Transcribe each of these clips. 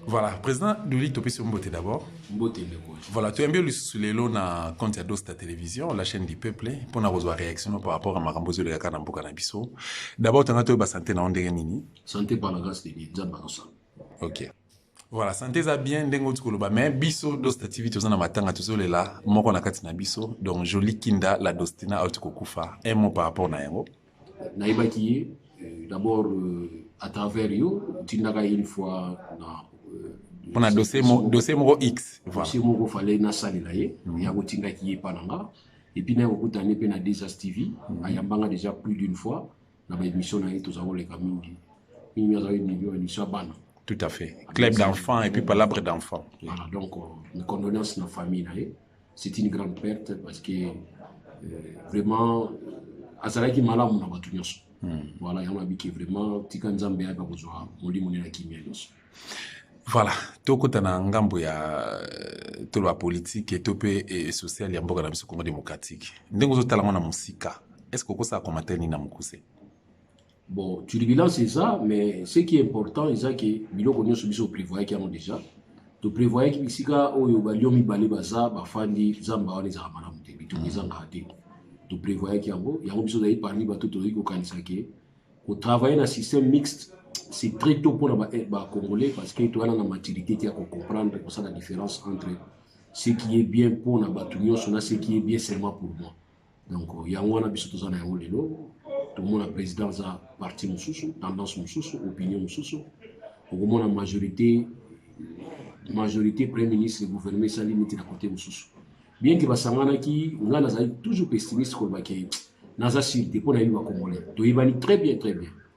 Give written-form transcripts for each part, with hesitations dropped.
Voilà, président Douli Topé Mbote d'abord. Mbote Ndeko. Voilà, tu as bien lu sur les lots na compte ya Dosta Télévision, la chaîne du peuple, pour avoir une réaction par rapport à Marambozo de la Kanambo Kanabiso. D'abord, tu as eu santé na onde nini? Santé par la grâce de Dieu, Nzamba. Ok. Voilà, santé za bien ndengo tukoloba mais biso Dosta TV tozana matanga tozolela moko na kati na biso. Donc joli kinda la Dostina autokokufa. Un mot par rapport na yango. Naibaki d'abord à travers you, tindaka une fois na on a dossier moko X. Dossier moko fallait na salela ye, ya gotinga ki pananga. Et puis na kokutane pe na Desas TV, ayambanga déjà plus d'une fois na ba émission na yeto za oleka mingi. Mingi za une émission bana. Tout à fait. Club d'enfants et puis palabre d'enfants. Voilà, donc mes condoléances à la famille. C'est une grande perte parce que vraiment, Azalaki Malam n'a pas tout nyos. Voilà, il y en a qui vraiment, Tikanzambe a besoin, Moli Monena Kimia. Voilà, toko tana ngambo ya tolo politique et topé et social ya mboka na biso Congo démocratique. Ndengo zo tala na musika. Est-ce que ça commenter ni na mukuse? Bon, tu le c'est ça, mais ce qui est important, c'est que Bilo Konyo Subiso prévoyait qu'il y a déjà. Tu prévoyais qu'il y a Oyobaliomi Balibaza, Bafandi, Zamba, on les a ramenés, tu les as ratés. Tu prévoyais qu'il y a un besoin d'aller parmi les Totorico Kanisake. Au travail dans un système mixte, c'est très tôt pour les Congolais parce que tu as la maturité qui a comprendre la différence entre ce qui est bien pour les Batunions et ce qui est bien seulement pour moi. Donc, il y a un besoin d'aller tout le monde a présidence à parti Moussoussou, tendance Moussoussou, opinion Moussoussou. Au moment la majorité premier ministre et gouvernement ça limite à côté Moussoussou. Bien que Basangana qui n'a toujours pessimiste comme Baké, n'a pas sûreté pour les Congolais. Donc il va dire très bien.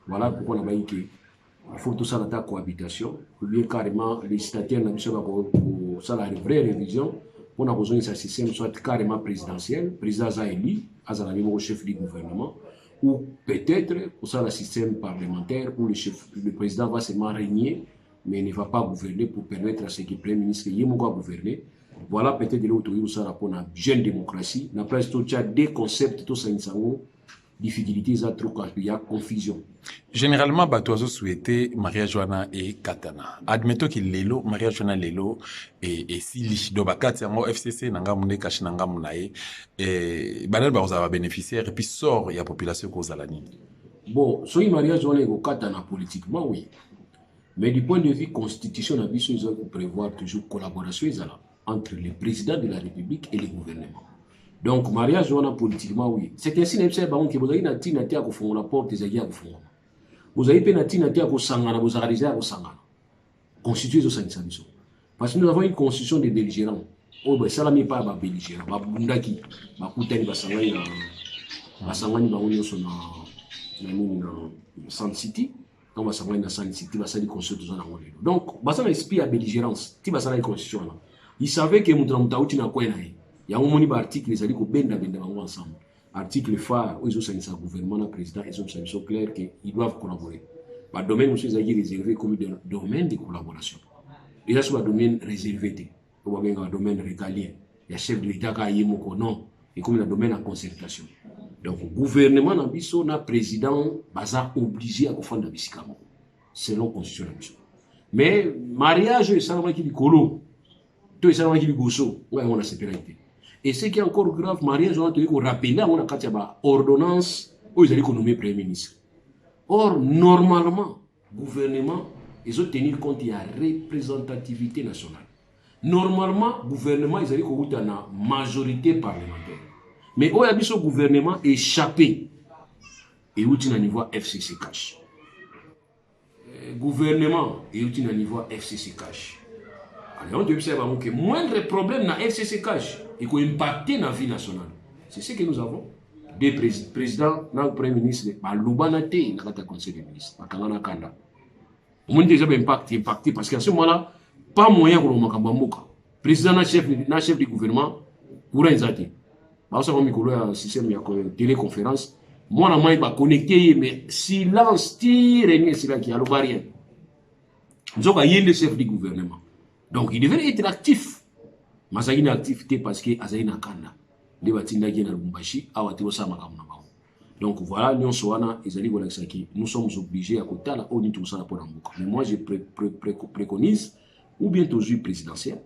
Voilà pourquoi on a dit qu'il faut tout ça la cohabitation. Ou bien carrément les législateur n'a pas pour ça la vraie révision. On a besoin d'un système soit carrément présidentiel, président Zaheli, au chef du gouvernement. Ou peut-être pour ça le système parlementaire où le président va seulement régner, mais ne va pas gouverner pour permettre à ce que le Premier ministre Yemoga gouverner. Voilà peut-être de l'autre où ça rapport à la jeune démocratie. N'a pas des concepts, tout ça, difficultés, il y a confusion. Généralement, Batoazo souhaitait Maria Joana et Katana. Admettons qu'il Lelo, Maria Joana Lelo et Sili, Dobakat, FCC, Nangamune, Kashinangamunae, et Banel Barosa bénéficiaire, et puis sort, il y a population cause à la ligne. Bon, soit Maria Joana et Katana politiquement, oui. Mais du point de vue constitutionnel, ils ont prévoir toujours collaboration entre le président de la République et le gouvernement. Donc, mariage politiquement, oui. C'est ainsi que vous avez une tina à la porte des aïeux à vous avez une tina à Sangana, vous avez déjà à Sangana. Constituer ce Saint-Sabiso. Parce que nous avons une constitution de belligérants. Oh, ben, ça n'a pas de belligérants. Bundaki, Bakutani, Basangani, Basangani, San City. Donc, Basangani, San City, Basangani, constitution. Donc, Basangani, esprit à belligérance. Ti Basangani, constitution. Il savait que nous avons une article, il y a un article, les alliés qui ont ensemble. Article phare, où ils ont un gouvernement, le président, ils ont clair qu'ils doivent collaborer. Le domaine où ils ont réservé comme domaine de collaboration. Et là, c'est un domaine réservé. Un domaine régalien. Il y a chef de l'État qui a dit non. Et comme un domaine en concertation. Donc, le gouvernement, le président, est obligé à faire des selon la constitution. Mais, mariage, c'est un qui est colo. Tout est un qui est gosso. Ouais, on a séparé. Et ce qui est encore grave, mariage, on a rappelé, on a une ordonnance où ils ont nommé Premier ministre. Or, normalement, le gouvernement, ils ont tenu compte de la représentativité nationale. Normalement, le gouvernement, ils ont une majorité parlementaire. Mais où il y a le gouvernement échappé, et où il y a un niveau FCC cash. Le gouvernement, et où il y a un niveau FCC cash. Alors, on observe que moindre problème dans FCC cash et qui impacté dans la vie nationale. C'est ce que nous avons. Des présidents, le Premier ministre, l'Ubanate, le Conseil des ministres, le Kanda. On a déjà impacté parce qu'à ce moment-là, pas moyen pour le Makambamoka. Président, chef du gouvernement, pour un zati. Parce qu'on a un système de téléconférence. Moi, je suis connecté, mais silence, tire, c'est là qu'il y a le barrière. Nous avons un chef du gouvernement. Donc, il devait être actif. Mais il y a une activité parce qu'il y a une kanda. Donc, voilà, nous sommes obligés à côté de la. Mais moi, je préconise ou bien tozwi présidentiel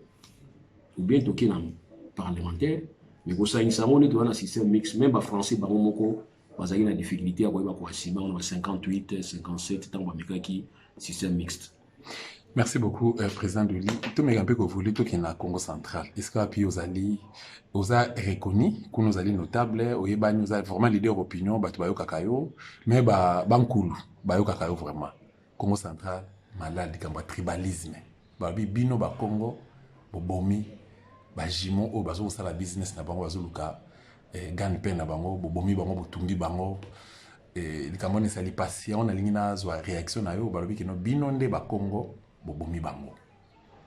ou bien toke na parlementaire mais kosangisa ngo neti wana système mix même bafrançais bango moko bazalaki na difficulté ya koyeba koasime wana ba 58 57 ntango bamekaki système mixte. Merci beaucoup, Président Duli. Tout me rappelle que vous voulez tout qui est na Congo central. Est-ce que puis aux alliés, aux a reconnu, que nos alliés notables, aux yeba nous a vraiment leader opinion, bah tu vas au kakayo, mais bah bankulu, bah au kakayo vraiment. Congo central, malade, comme tribalisme. Bah bino bah Congo, bobomi, bah jimon, oh bah zo ça la business na bango bazo luka, gagne peine na bango, bobomi bango, botumbi bango. Les Camerounais sali patient, on a l'ingina zo réaction na yo, bah le bino bino nde bah Congo. Bobomi bango.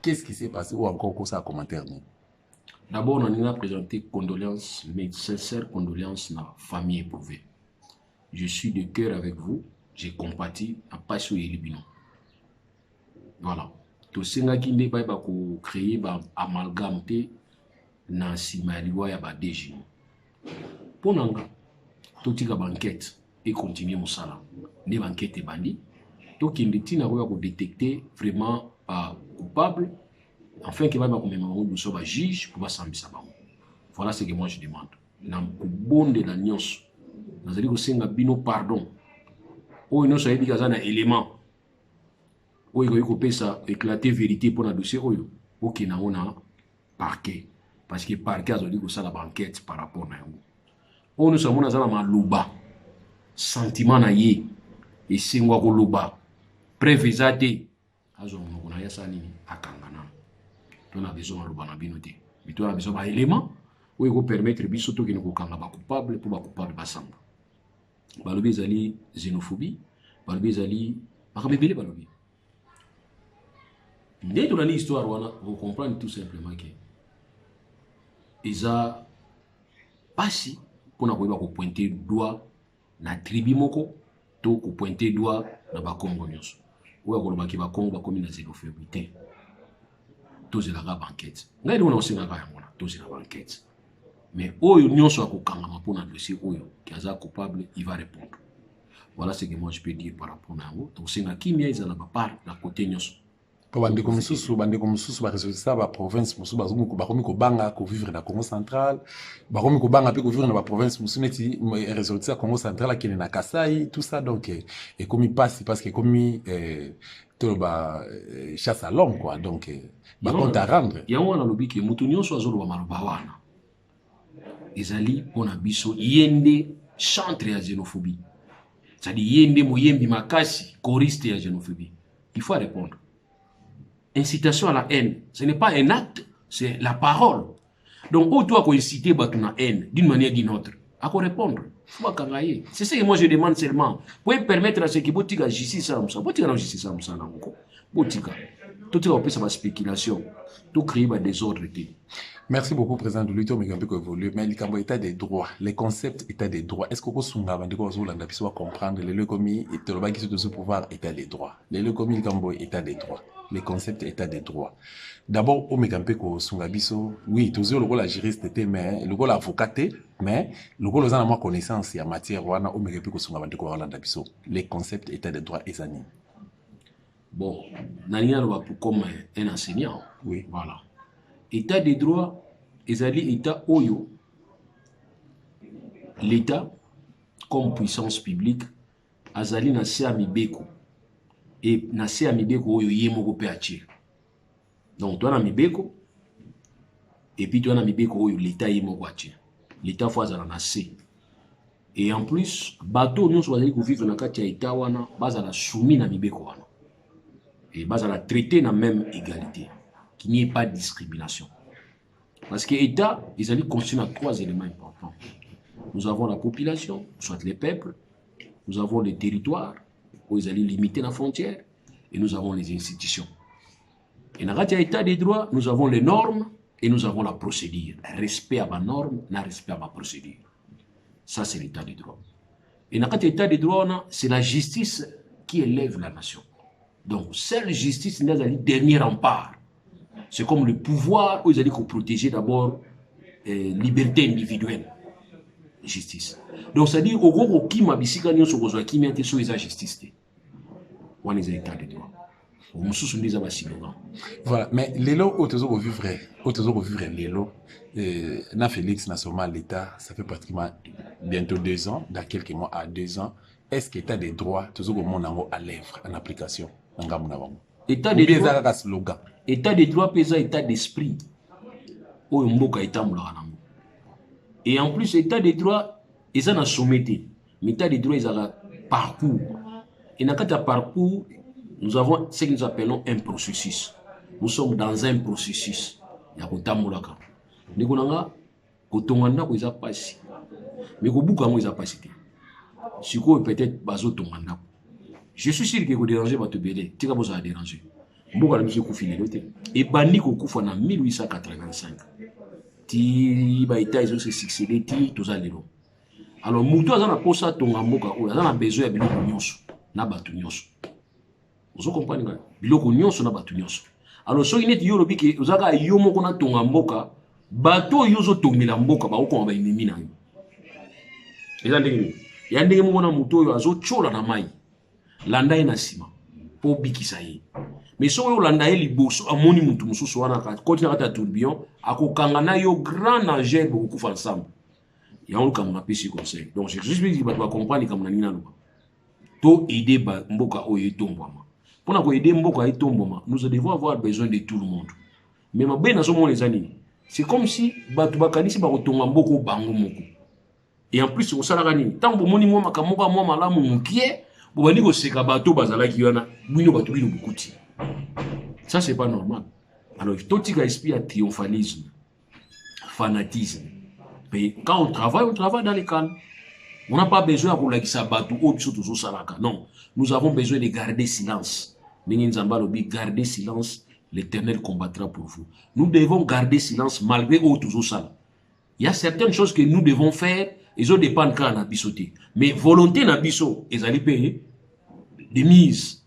Qu'est-ce qui s'est passé ou encore ça à commentaire? D'abord, on a présenté condoléances, mes sincères condoléances à la famille éprouvée. Je suis de cœur avec vous, j'ai compati à Passo et Libino. Voilà. Tout ce qui n'est pas créé un amalgame dans Simaliwa et Badéji. Pour nous, tout ce qui est enquête et continuer mon salaire. Les enquêtes est banni. Donc, il est détecter vraiment coupable, afin qu'il va nous sommes un juge pour s'en voilà ce que moi je demande. Dans le bon de la nuance, nous allons dire pardon. Ou nous savons qu'il y a un élément. Ou il y a éclater vérité pour le dossier. Ou qu'il y a un parquet. Parce que le parquet a dit que ça la banquette par rapport à nous. Ou nous sommes dans un louba. Sentiment na ye. Et c'est un louba. Prévisate, azo mona ya sanini akangana. On a besoin de l'obana binoté. Mais on a besoin d'éléments où il faut permettre biso to ki ko kanga ba coupable pour ba coupable basamba. Balobi ezali xénophobie, balobi ezali bakabebele balobi. Dès dans l'histoire wana, vous comprenez tout simplement que eza pasi pona ko ba ko pointer doigt na tribu moko to ko pointer doigt na ba Congo nyonso. Ou alors baki ba Congo comme na xénophobie tous la banquette ngai ndona osenga ya mona tous la banquette mais oyo nyonso akokanga mapona dossier oyo qui aza coupable il va répondre. Voilà ce que moi je peux dire par rapport à vous. Donc c'est kimia izala ba part la côté nyonso bande comme susu ba résoudre ça ba province musu ba zumu ba komi ko banga ko vivre na Congo central ba komi ko banga pe ko vivre na ba province musu neti résoudre ça Congo central qui est na Kasai tout ça donc et comme il passe parce que comme tout ba chasse à l'homme quoi donc ba compte à rendre ya wana lobi ke mutu nyonso azolo ba maloba wana ezali pona biso yende chantre ya xénophobie c'est-à-dire yende moyembi makasi choriste ya xénophobie il faut répondre. Incitation à la haine, ce n'est pas un acte, c'est la parole. Donc, où toi qu'on incite la haine d'une manière ou d'une autre, à quoi répondre? C'est ce que moi je demande seulement. Vous pouvez permettre à ce que vous ayez justice à ça. Vous ayez justice à ça. Vous ayez fait spéculation. Tout créer des désordres. Merci beaucoup, Président de l'Union, mais le état des droits, les concepts état des droits. Est-ce que vous pouvez comprendre les commis et le bac de ce pouvoir état des droits? Les commis, état des droits. Les concepts état des droits. D'abord, au Megampeko Sungabiso, oui, tous le rôle la juriste était, mais le rôle avocat, mais le rôle aux moins connaissance en matière, au Megampeko Sungabandeko Dabiso. Les concepts état des droits et anis. Bon, Nania comme un enseignant. Oui. Voilà. État des droits, ezali état oyo. L'État, comme puissance publique, azali na se amibeko. Et na se amibeko oyo yemoko pe atie. Donc, toi na mibeko, et puis toi na mibeko oyo l'État yemoko atie. L'État faut azala na se. Et en plus, bateau nyonso bazali ko vivre na kati ya État wana, bazala soumis na mibeko wana. Et bazala traité na même égalité. Qu'il n'y ait pas de discrimination. Parce que l'État, ils allaient construire trois éléments importants. Nous avons la population, soit les peuples, nous avons les territoires, où ils allaient limiter la frontière, et nous avons les institutions. Et dans l'État des droits, nous avons les normes et nous avons la procédure. Respect à ma norme, respect à ma procédure. Ça, c'est l'État des droits. Et dans l'État des droits, c'est la justice qui élève la nation. Donc, seule justice n'est pas le dernier rempart. C'est comme le pouvoir où ils allaient protéger d'abord liberté individuelle, justice. Donc, c'est-à-dire, au gros, qui m'a dit que nous sommes qui m'a été sur la justice. On est état de droit. mosusu nde eza basinoga. Voilà, mais lelo autozo vivre lelo na Félix na soma l'état, ça fait pratiquement bientôt 2 ans, dans quelques mois à 2 ans. Est-ce que l'état des droits toujours au monde à l'œuvre en application état des droits slogan état des droits pesa état d'esprit oyo mboka etambulaka nango. Et en plus état des droits eza na sommeté, mais état des droits ezala parcours. Et dans le parcours, nous avons ce que nous appelons un processus. Nous sommes dans un processus. Il y a kotambolaka. Nekonanga kotonganda ko eza pasi. Mais ko buka mo eza pasi te. Siko peut-être bazo tonganda. Je suis sûr que ko déranger ba te belé. Tika bo ça déranger. Mboka la musique ko filé te. Et bandi ko kufa na 1885. Ti ba ita izo se succéder ti to za lelo. Alors mutu azana posa tonga mboka o azana besoin ya biloko nyonso na batu nyonso. Vous comprenez nga biloko nyonso na batu nyonso. Alors soki neti yo lobi ke ozaka yo moko na tonga mboka bato yo zo tongela mboka ba okoma ba imimi na yo. Eza ndenge ya ndenge moko na mutu oyo azo chola na mai landa ye na sima po bikisa ye. Mais so yo landa ye liboso amoni mutu mususu wana ka koti na kata tourbillon akokanga na yo grand nageur bo kufa ensemble. Ya on comme na pesi conseil. Donc je juste dire ba comprendre comme na nina loba. To aider ba mboka oyo etombwama. Pour nous aider mboka etombwama, nous devons avoir besoin de tout le monde. Mais ma ben nazo les années. C'est comme si batu bakanisi ba kotonga mboko bango moko. Et en plus au sala gani, tant bo moni mo makamoka mo malamu mukie, bo bani ko seka bato bazalaki yana, bino batu bino bukuti. Ça c'est pas normal. Alors tout tika esprit à triomphalisme, fanatisme. Mais quand on travaille dans les calmes. On n'a pas besoin de la bateau ou toujours salaka. Non, nous avons besoin de garder silence. Garder silence, l'Éternel combattra pour vous. Nous devons garder silence malgré toujours ça. Il y a certaines choses que nous devons faire, ils ont dépendent quand on a bissoté. Mais volonté n'a bisso, ils allaient payer des mises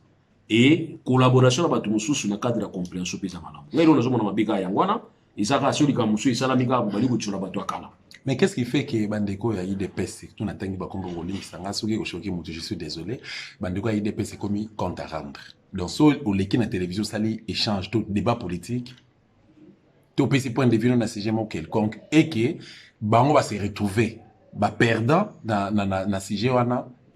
et collaboration avec nous sur le cadre de la compréhension pesa malam. Mais nous avons mabika yangwana, ils ont rassuré comme monsieur salamika bali ko tshula bato akala. Mais qu'est-ce qui fait que Bandeko a IDPS, tout n'a pas je suis désolé, Bandeko a IDPS comme compte à rendre. Donc, sur la télévision, ça échange tout débat politique, tout petit point de vue dans un sujet quelconque, et que Bango va se retrouver perdant dans le sujet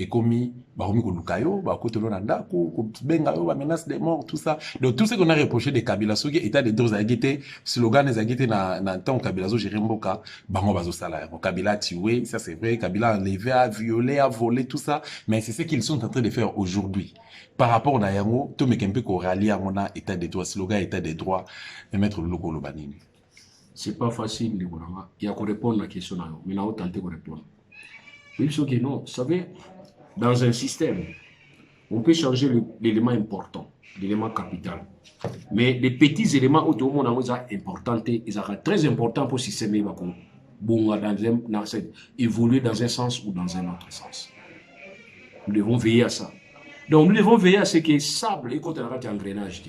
et commis baromi ko lukayo ba ko tolo na ndako ko benga yo ba menace de mort tout ça. Donc tout ce qu'on a reproché de Kabila soki état de droits agité slogan les agité na temps Kabila zo gérer mboka bango bazo sala Kabila tué, ça c'est vrai, Kabila enlevé, a violé, a volé tout ça, mais c'est ce qu'ils sont en train de faire aujourd'hui par rapport à yango to mekempe ko rallier ngona état de droit slogan état de droit et mettre le logo lobanini. C'est pas facile de voir. Il y a qu'on répondre à la question là, mais on a tenté de répondre. Oui, ce que non, vous savez. Dans un système, on peut changer l'élément important, l'élément capital. Mais les petits éléments autour du monde sont importants et sont très importants pour le système évoluer dans un sens ou dans un autre sens. Nous devons veiller à ça. Donc nous devons veiller à ce que le sable est un engrenage.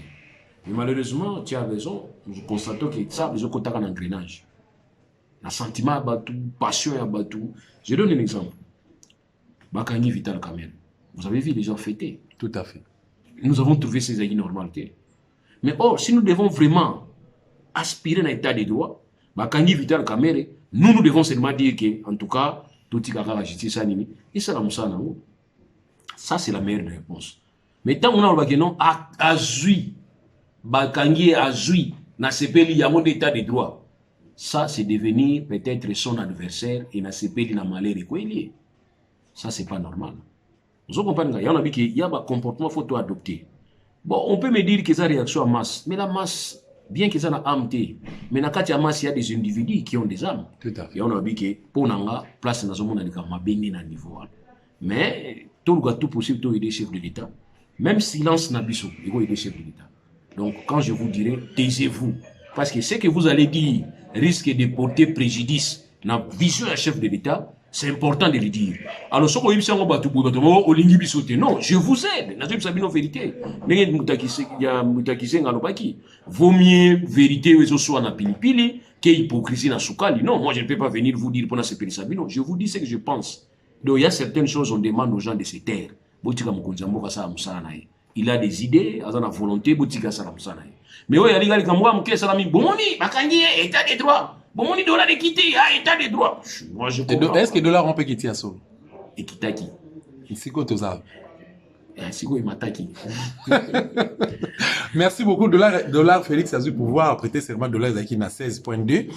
Mais malheureusement, tu as raison, nous constatons que le sable est un engrenage. Le sentiment est battu, la passion est battue. Je donne un exemple. Bakangi Vital Kamel. Vous avez vu les gens fêter. Tout à fait. Nous avons trouvé ces anormalités. Mais or, si nous devons vraiment aspirer à un état de droit, Bakangi Vital Kamel, nous devons seulement dire que, en tout cas, tout ce qui a justice, et ça, ça c'est la meilleure réponse. Mais tant qu'on a dit non, Azui, Bakangi Azui, n'a sepeli yamon d'état de droit. Ça, c'est devenir peut-être son adversaire et n'a sepeli na malheur et quoi il est. Ça, c'est pas normal. Vous comprenez? Il y en a qui y a un comportement qu'il faut adopter. Bon, on peut me dire que ça réaction à masse. Mais la masse, bien que ça n'a âme, mais dans la masse, il y a des individus qui ont des âmes. Tout à fait. Il y en a qui, pour n'anga, place dans le monde, il y a niveau. Mais, tout le tout possible, tout aider chef de l'État. Même silence n'a pas il faut aider chef de l'État. Donc, quand je vous dirai, taisez-vous. Parce que ce que vous allez dire risque de porter préjudice dans la vision du chef de l'État. C'est important de le dire. Alors, si vous avez non, je vous aide. Je vous vérité. Vaut mieux vérité soit na pilipili que hypocrisie na soukali. Non, moi je ne peux pas venir vous dire pour ce périsabino. Je vous dis ce que je pense. Donc il y a certaines choses on demande aux gens de se taire. il a des idées, il a une volonté, boutika salam sana. Mais oui, il y a des gens qui salami bomoni, bakangi état des droits. Bomoni dollar de quitter, état des droits. Moi je comprends. Est-ce que dollar on peut quitter à ça? Et kitaki. Ici quoi tout ça? C'est quoi mataki? Merci beaucoup dollar Félix Azou pouvoir prêter serment dollar Zaki na 16.2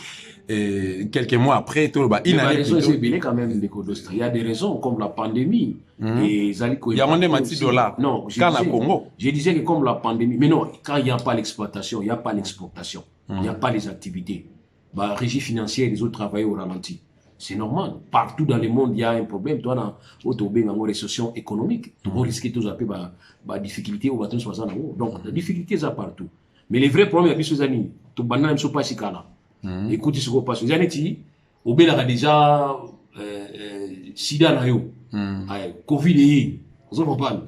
et quelques mois après tout bah il y a quand même des codes. Il y a des raisons comme la pandémie et il y a moins de dollars. Non, je disais que comme la pandémie, mais non, quand il n'y a pas l'exploitation, il n'y a pas l'exportation, il n'y a pas les activités, bah régie financière, les autres travaillent au ralenti. C'est normal. Partout dans le monde, il y a un problème. Toi, dans une récession économique, tu risques de difficultés au bâton. Donc, la difficulté, c'est partout. Mais les vrais problèmes, il y a des années. Tu ne sais pas si tu écoute ce qui se passe. Les années, au Béla, déjà, Sida, Covid, vous comprenez?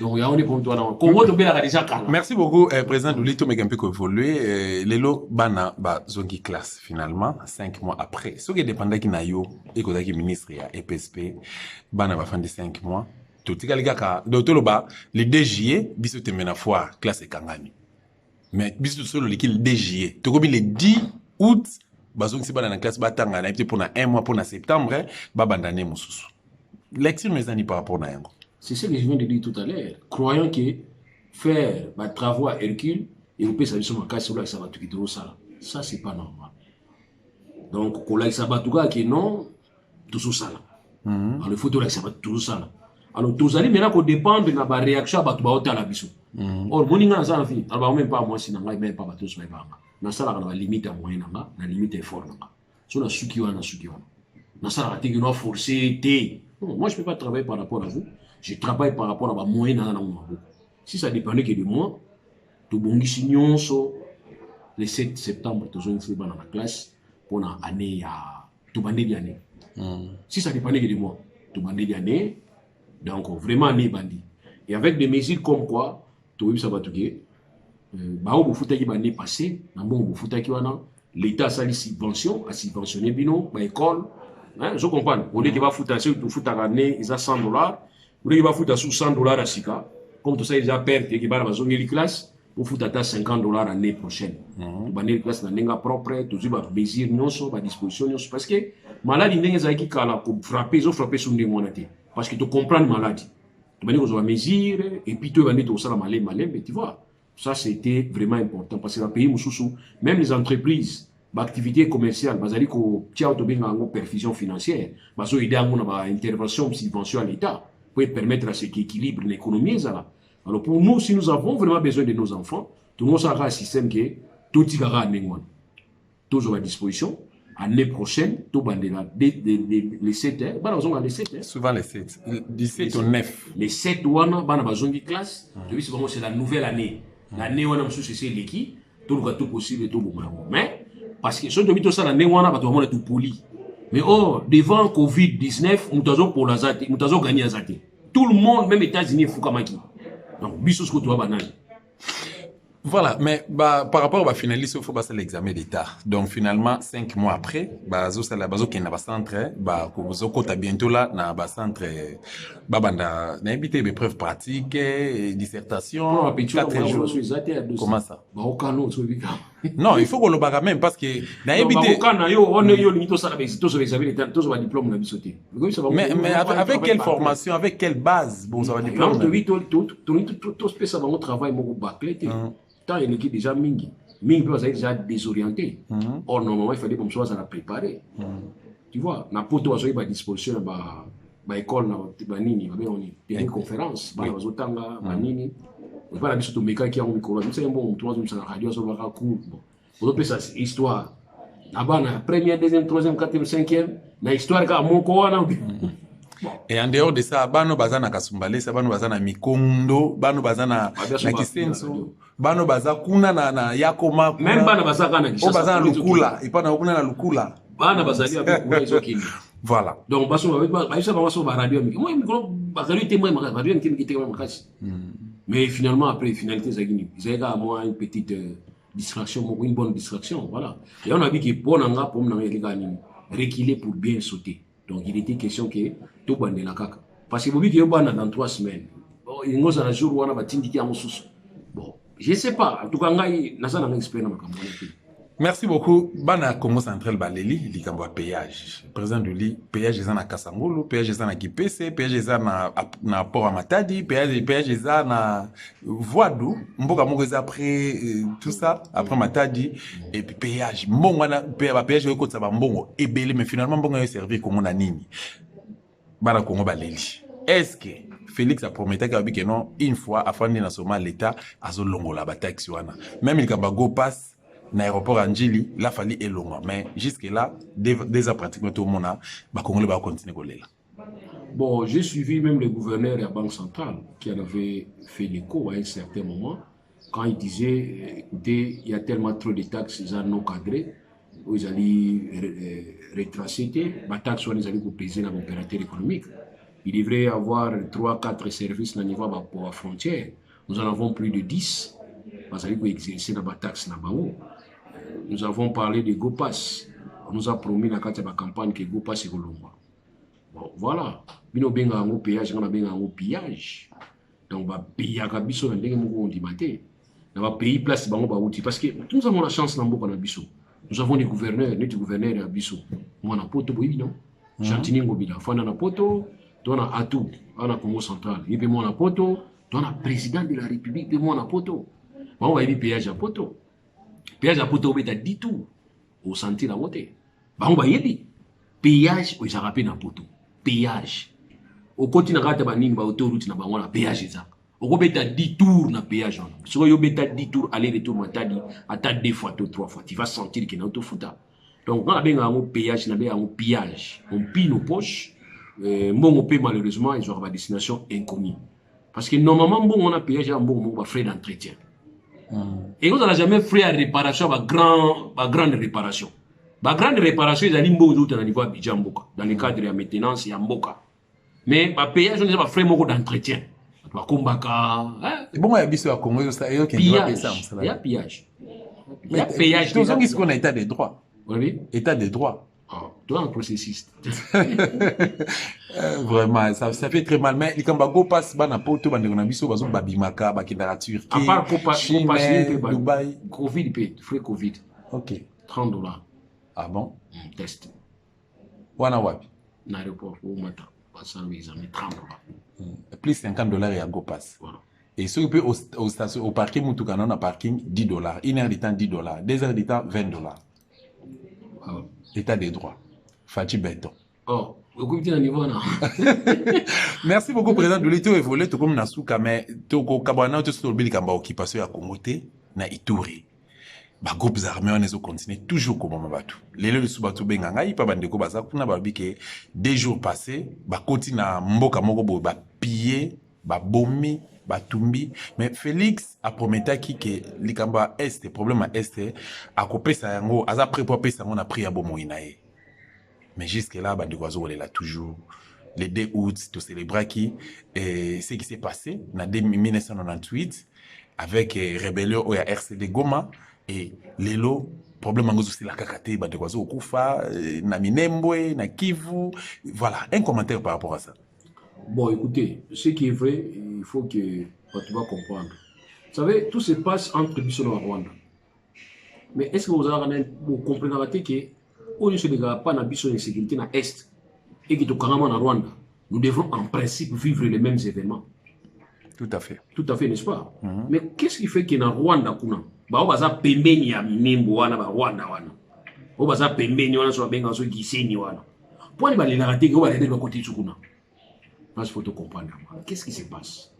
Donc, il y a un pour toi. Comment tu as déjà merci beaucoup, président Doulito, mais un peu évolué. Lelo, bana, zongi classe, finalement, 5 mois après. Ce qui dépend qui na yo, et que qui ministre ya EPSP, bana, va fin de 5 mois. Tout le monde, d'autres ba, le DJE, biso te mena foire, classe et kangani. Mais biso solo l'équipe DJE. Tout comme le 10 août, bazong si bana na classe batanga, na pour na 1 mois, pour na septembre, bandane mususu. Lecture mes amis par rapport à yango. C'est ce que je viens de dire tout à l'heure. Croyant que faire des travaux à Hercule, et on peut s'amuser sur ma casse, ça va tout quitter au ça. Ça, c'est pas normal. Donc, quand ça va tout que non, tout ça. Alors, il faut que ça va tout ça. Alors, tous allez maintenant qu'on dépend de la réaction à la biso. Or, mon inga ça fi, alors même pas moi si n'a même pas bateau sur les bancs. Na sala kana limite à moyen na limite effort na. So na sukiwa. Na sala ka tiki no forcer té. Moi, je peux pas travailler par rapport à vous. Je travaille par rapport à ma moyenne. Si ça dépendait que de moi, tout bon le 7 septembre, tout dans la classe pour l'année à tout bandé d'année. Si ça dépendait que de moi, tout bandé d'année, donc vraiment année bandit. Et avec des mesures comme quoi, tout ça va tout gagner. Bao fouta qui bandé passé, n'ambo fouta qui wana, l'État a sali subvention, a subventionné bino, ma école. Je comprends. Au lieu qu'il va foutre l'année, ils ont $100. Vous voulez foutre sous $100 à Sika, comme tout ça, ils ont perdu, qui va dans la classe, pour foutre $50 l'année prochaine. Vous allez la classe dans l'année propre, tout ça, va plaisir, va disposition, parce que maladie n'est qui frapper, ils ont frappé sur les monétés. Parce que tu comprends la maladie. Tu vas dire mesure, et puis tu vas dire que ça malin, mais tu vois, ça c'était vraiment important, parce que le pays, même les entreprises, l'activité commerciale, il y a une perfusion financière, il y a une intervention, subvention à l'État. Permettre à ce qui équilibre l'économie. Alors pour nous, si nous avons vraiment besoin de nos enfants, tout le monde aura un système qui est tout toujours à disposition. L'année prochaine, tout les 7 ans, les 7 souvent les 7, 17 au 9. Les 7 ans, les classes, c'est la nouvelle année. L'année où on a c'est l'équipe, tout le tout possible et tout bon. Mais, parce que si on a ça l'année où on a tout poli. Mais devant Covid-19, nous avons pour la zate, nous avons gagné la zate. Tout le monde, même les États-Unis, Fukamaki. Donc, bisous que tu as banal. Voilà, mais par rapport à finaliste, il faut passer l'examen d'État. Donc finalement, 5 mois après, qui n'a pas centre, bientôt là, n'a pas centre, n'a évité des preuves pratiques, dissertation, 4 jours. Comment ça? Non, il faut qu'on le bagarre même parce que n'a évité. Mais avec quelle formation, avec quelle base, bon, ça va diplôme. Tant il est déjà mingi peut être déjà désorienté. Or normalement il fallait comme ça la préparer. Tu vois, na poto azoyi ba disposition ba école na nini on y a une conférence ba bazotanga ba nini on va la biso to meka ki en micro c'est un bon toi ça radio ça va court bon on peut ça histoire na bana première deuxième troisième quatrième cinquième na histoire ka moko wana. Et en dehors de ça, bano bazana kasumbale, bano bazana mikondo, bano bazana na kisenso, bano bazakuna na yakoma. Même bano bazaka na kisasa. Bazana lukula, ipana okuna na lukula. Bana bazali avec kula izokini. Voilà. Donc baso baisa baso ba radio miki. Moi micro bazali témoin ma radio nkini ki témoin makasi. Mais finalement après finalité ça gini. Ils avaient à moi une petite distraction, une bonne distraction, voilà. Et on a vu que pour nanga pour nanga gani reculer pour bien sauter. Donc il était question que tout bande la caca. Parce que vous dites que dans 3 semaines, ingoza na jour wana batindiki ya mosusu. Bon, je sais pas. En tout cas, ngai nasa na expert na makambo na pe. Merci beaucoup. Bana Congo Central Baleli, likambo ya péage. Président du lit, péage eza na Kasangulu, péage eza na Kipese, péage eza na Port à Matadi, péage eza na Voadou, mboka moko eza après tout ça, après Matadi, et puis péage. Mbongo wana péage yo kotsa ba mbongo ebele, mais finalement mbongo yo servir Congo na nini. Bana Congo Baleli. Est-ce que Félix a promis que non, une fois, afin de nassoma l'État, a zo longo la bataille wana. Même il go passe l'aéroport Anjili, la fali est long. Mais jusque-là, déjà pratiquement tout le monde a Congolais va continuer à aller là. Bon, j'ai suivi même le gouverneur de la Banque centrale qui en avait fait l'écho à un certain moment quand il disait, écoutez, il y a tellement trop de taxes non cadrées, vous allez retracer, les taxes sont allées vous peser dans l'opérateur économique. Il devrait y avoir 3-4 services au niveau de la frontière. Nous en avons plus de 10. Parce que nous exercer la taxe. Nous avons parlé de GoPass. On nous a promis dans la campagne que GoPass est Colomba. Bon, voilà. Nous avons un péage, nous avons un pillage. Donc, nous avons payé à Kabiso, nous avons payé place parce que nous avons la chance dans Kabiso. Nous avons des gouverneurs, à Bisso. Moi, on a poto, non? Chantini Ngobila. Fana na poto. On a Atou, on a Congo Central, et puis moi on a Poto, on a président de la République, et puis moi on a Poto. On va dire péage à Poto. Péage à Poto, on a dit tout. Au sentir la montée. On va dire péage, on a rappelé à Poto. Péage. Au côté de la Baning, autoroute, on a péage. On va dire 10 tours na péage. Si on a 10 tours, aller-retour, on a 2 fois, 3 fois. Tu vas sentir qu'il y a un autre fouta. Donc on a bien un péage, on a bien un pillage. On pille nos poches. Bon, malheureusement, ils ont une destination inconnue. Parce que normalement, bon, on a payé un bon frais d'entretien. Et on n'a jamais fait de réparation, grande réparation. Grande réparation, ils ont dit au niveau de Djamboka, dans le cadre de la maintenance et Mboka. Mais le payage, on a frais d'entretien. Bon, il y a des Congo, il y a pillage. Il y a pillage. Tout ce qu'on a état des droits. Oui. État des droits. Toi, un processus. Vraiment, ça fait très mal. Mais quand on passe dans poto, on a vu sur Babimaka, Bakindara Turquie, à part Chine, Dubaï. Covid, frais Covid. Ok. $30. Ah bon? Test. Wana wapi? L'aéroport, au matin. Passant les amis, $30. Plus $50 et à go passe. Voilà. Et ce qui peut au parking, on a un parking $10. 1 heure de temps, $10. 2 heures de temps, $20. État des droits. Fatih Beton. Oh, écoutez le niveau là. Merci beaucoup, président de l'État. Évolué tout comme Nasuka, mais Toko Kabana, tout ce que le Kamba occupation à Congoté, na Ituri. Ba groupes armés, on est continuer toujours comme Mabatu. Les le Subatu Benganga, il pas bandeko basa, kuna babi que 2 jours passés, ba koti na mboka moko ba piller, ba bomber. Batumbi, mais Félix a promis que l'Ikamba Est, problème à Est, a coupé sa yango, a préparé sa on a pris à Bomoïnae. Mais jusque-là, Bandikoazo, elle a toujours les 2 août, tout célébrer qui, et ce qui s'est passé, en 1998, avec rébellion au RCD Goma, et Lelo, problème en c'est la kakate, Bandikoazo, Kufa, na Minembwe, na Kivu, voilà, un commentaire par rapport à ça. Bon, écoutez, ce qui est vrai, il faut que tu vas comprendre. Vous savez, tout se passe entre Bissau et Rwanda. Mais est-ce que vous comprenez que au lieu de pas na Bissau de sécurité na Est et que tu carrément na Rwanda, nous devons en principe vivre les mêmes événements. Tout à fait. Tout à fait, n'est-ce pas? Mais qu'est-ce qui fait que na Rwanda kuna ba baza pembeni ya Minimbo wana ba Rwanda wana. Ba baza pembeni wana so benga so Gisenyi wana. Pour les rater que va aller de côté tukuna. Il faut te comprendre. Qu'est-ce qui se passe?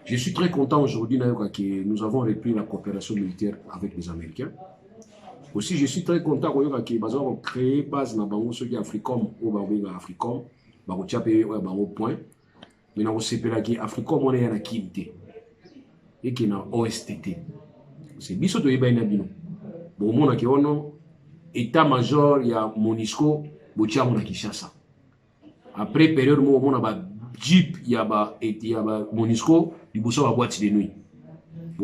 Je suis très content aujourd'hui que nous avons repris la coopération militaire avec les Américains. Aussi, je suis très content que nous avons créé base dans le Africom, ou Africom, au point. Mais nous avons séparé Africom, on est à la Kimté. Et qui est dans OSTT. C'est biso de Ibaïna Bino. Bon, mon état-major, il y a Monisco, Boutiamou na Kishasa. Après, période où on a Jeep, il y a Monisco, il y a une boîte de nuit.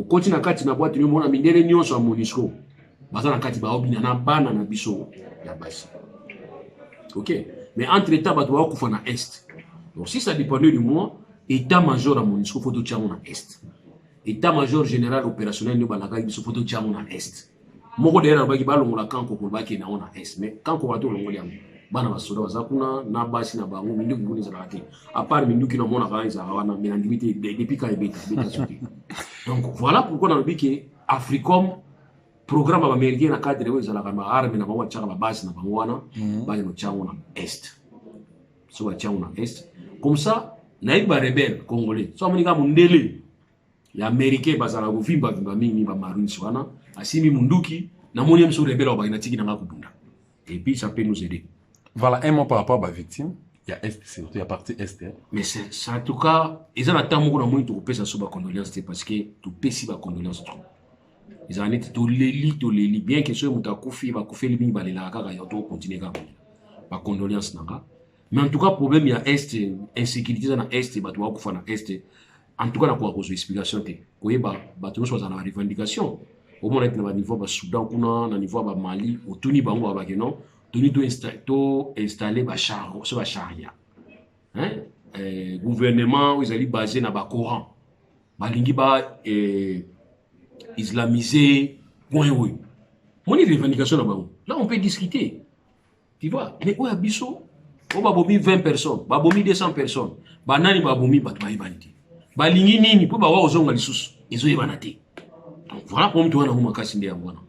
Quand on a une boîte de nuit, on a une réunion sur Monisco. On a une banane na biso. Ok. Mais entre-temps, on a un Est. Donc si ça dépendait de moi, état-major à MONUSCO photo tchango na est état-major général opérationnel nyo balaka biso photo tchango na est moko derrière baki balongola kanko ko baki na ona est mais kanko bato longoli yango bana basoda bazakuna na basi na bango minduki nguni za lati à part minduki na mona kanza wana mais na limite depuis quand beta sauté donc voilà pourquoi dans le que Africom programme américain na cadre wezo la kama arme na bango tchaka base na bango wana bali no tchango na est so ba tchango na est comme ça naïba rebelle congolais so monika mundele ya américain bazala ko vimba mingi ba marine wana asimi munduki na moni mso rebelle ba ina tiki na ngakubunda et puis ça peut nous aider. Voilà un mot par rapport à la victime. Il y a est surtout il y a partie est. Mais c'est en tout cas ils ont attend mo na moni to pesa so ba condoléances parce que to pesi ba condoléances trop. Ils ont été to leli bien que ce muta kufi ba kufi libi balela kaka yo to continuer ka ba condoléances nanga. Mais en tout cas problème il y a est insécurité dans est ba to kufa na est. En tout cas, on a une explication. On a une revendication. Au moins, on a un niveau de Soudan, on a un niveau de Mali, on a un niveau de installer la charia. Le gouvernement est basé sur le Coran. Il est islamisé. On a une revendication. Là, on peut discuter. Tu vois, mais où est-ce on va bomber 20 personnes, on va bomber 200 personnes. On va bomber 20 personnes. Balingi nini po ba wa ozonga lisusu ezo yebanate. Donc voilà pour mtu wana huma kasi ndia bwana.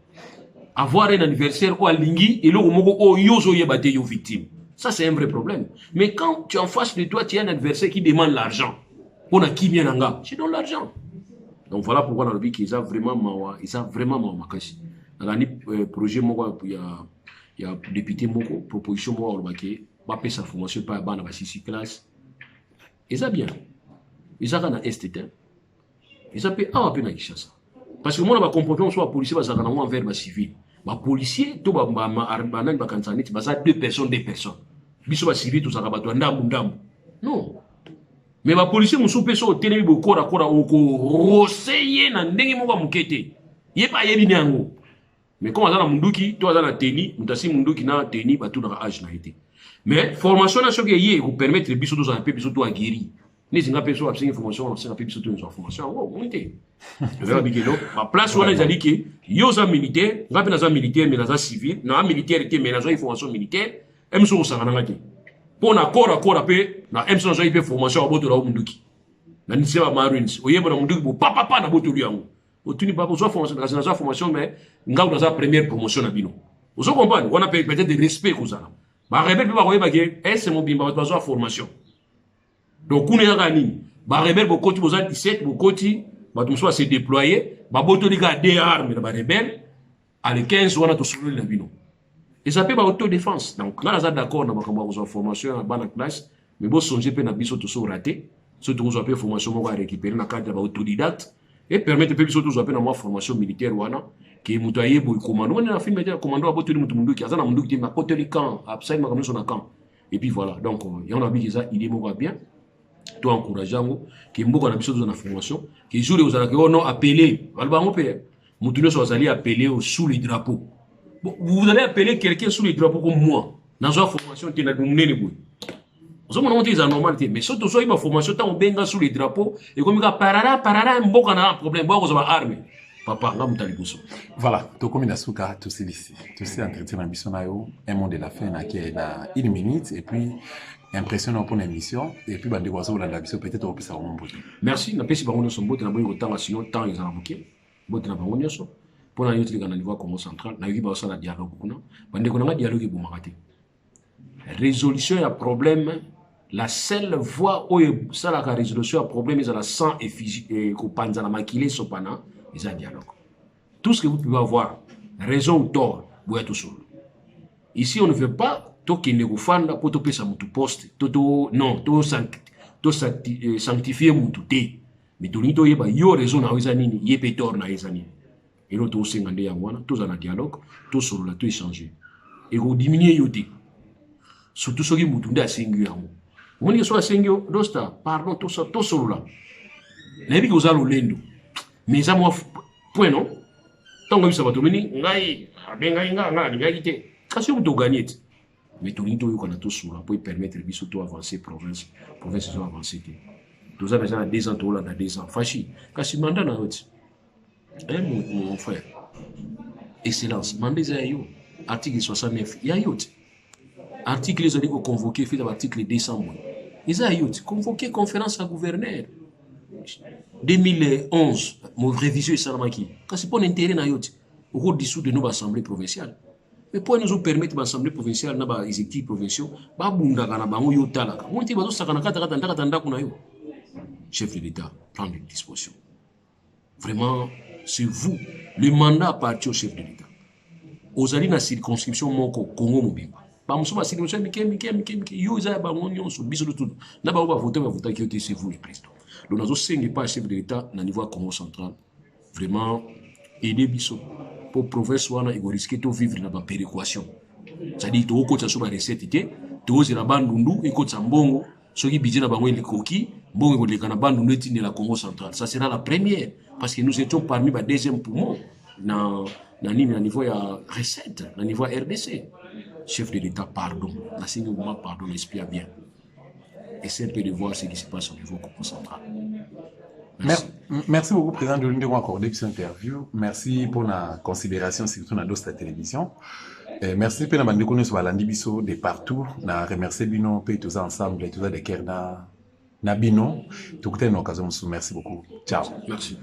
Avoir un anniversaire ou alingi et le moko o yozo yebate yo victime. Ça c'est un vrai problème. Mais quand tu en face de toi tu as un adversaire qui demande l'argent. On a qui bien nanga, je donne l'argent. Donc voilà pourquoi dans le but qu'ils a vraiment makasi. Dans le projet moko il y a député moko proposition moko au baké ba payer sa formation par bana ba 6 classe. Et ça bien. Ils ont un STT. Ils ont fait un peu de Kinshasa. Parce que moi, je comprends soit policier, parce que moi, envers les civils. Les policiers, tout le monde, c'est 2 personnes, 2 personnes. Les civils, tout ça, non. Mais les policiers, ils sont au téléphone, ils sont rosés, ils sont pas yébi. Mais comme on a munduki, toi dans la teni, mutasi munduki na teni, ba tout dans âge na été. Mais formation na choque yé, vous permettre biso tous un peu biso tout à guérir. Les personnes qui ont information, c'est un peu plus de information. Oh, unité. Ma place où on a dit que yosa militaire, rapidement militaire, mais dans civil, dans militaire était mais dans information militaire, M sur Saranangati. Pour un accord à paix, dans M sur la formation à bout de la Munduki. Dans l'Initiative Marines, au Yémen Munduki, papa n'a pas de lion. Au Tuni pas besoin de formation, mais nous avons la première promotion à Bino. Vous comprenez? On a peut-être des respects aux Arabes. Ma rebelle peut pas voir que c'est mon bimba, besoin de formation. Donc, on est gagné. Bah, rebelle, beaucoup de 17, beaucoup de tout ça s'est déployé. Bah, beaucoup de des armes, bah, rebelle, à les 15, on a tout soulevé la bino. Et ça peut être autodéfense. Donc, là, on est d'accord, on a besoin de formation à la classe, mais bon, songer peut n'abisso tout ça raté. Surtout, on a besoin de formation, on va récupérer dans le cadre de l'autodidacte et permettre de surtout de une formation militaire ou ana qui est moutaillé pour commando. On a fait le commando à bout de monde qui a un monde qui m'a côté le camp, après ma commission camp. Et puis voilà. Donc, il y en a vu que ça, il est bien. Toi encourageant que mboka na biso dans la formation que jour aux alaki on appelé balbango pe mutuno so azali appelé sous les drapeaux. Vous allez appeler quelqu'un sous les drapeaux comme moi dans une formation qui n'a donné boy. Vous avez monté ça normalité mais surtout so ima formation tant on benga sous les drapeaux et comme ka parara mboka na problème boka za armée papa nga mutali boso. Voilà, to comme inasuka to c'est ici. To c'est entretien ambition na yo un monde de la fin na qui est na 1 minute et puis impressionnant pour l'émission et puis bande quoi la mission peut-être au plus ça on merci na pesi bango so mbote na boyo temps sinon temps ils en bloqué mbote na bango nyoso pour na yote kana niveau Congo central na yoki ba ça la dialogue kuna bande ko na dialogue bu makati résolution ya problème la seule voie où ça la résolution ya problème is la sang et physique et ko panza na makile sopana is un dialogue tout ce que vous pouvez avoir raison ou tort vous êtes seul ici on ne fait pas qui ne gufanda pour te pesa mutu poste toto non to sanctifier mutu te mais to nito yeba yo raison na weza nini yepe tor na weza nini et l'autre aussi ngande ya wana to za na dialogue to solo la to échanger et go diminuer yote surtout soki mutu nda sengu yango moni so asengyo dosta pardon to solo la na bi ko za lo lendo mais ça moi point non tant que ça va tomber ngai abenga nga ngai te kasi mutu gagner. Mais tout le monde a tout sur pour permettre de avancer province avancer. Tous les gens à 2 ans, tout le monde a 2 ans. Fachi. Kasi mandat na yoti. Mon frère. Excellence. Mandat za yo. Article 69. Ya yoti. Article les ont convoqué fait l'article 200. Ils ont yoti. Convoqué conférence à gouverneur. 2011. Mon révision est salamaki. Kasi pour l'intérêt na yoti. Au dessous de nos assemblées provinciales. Mais pour nous permettre l'assemblée provinciale, les équipes provinciales, chef de l'État, prendre des dispositions. Vraiment, c'est vous. Le mandat appartient au chef de l'État. Aux alliés de la circonscription Moko, Congo Mobimba. C'est vous le président. Donc, nous avons pas chef de l'État au niveau Congo central. Vraiment, aider Bissot. Pour province wana il risque de vivre dans la péréquation. C'est-à-dire que tu as une recette, tu as une bandundu, et tu as un bongo, ce qui budget na bango coquille, bongo le kana bandundu de la Congo centrale. Ça sera la première parce que nous étions parmi les deuxième poumon dans niveau de recette, dans niveau RDC. Chef de l'État, pardon. La signe pardon, l'esprit bien. Essaye un peu de voir ce qui se passe au niveau Congo central. Merci beaucoup, Président de l'Union, accordé pour cette interview. Merci pour la considération, surtout dans d'autres télévisions. Merci pour la bande de sur la Biso de partout. Na remercier Bino, puis tous ensemble, tous des Kerna, Nabino. Tout le temps, merci beaucoup. Ciao. Merci.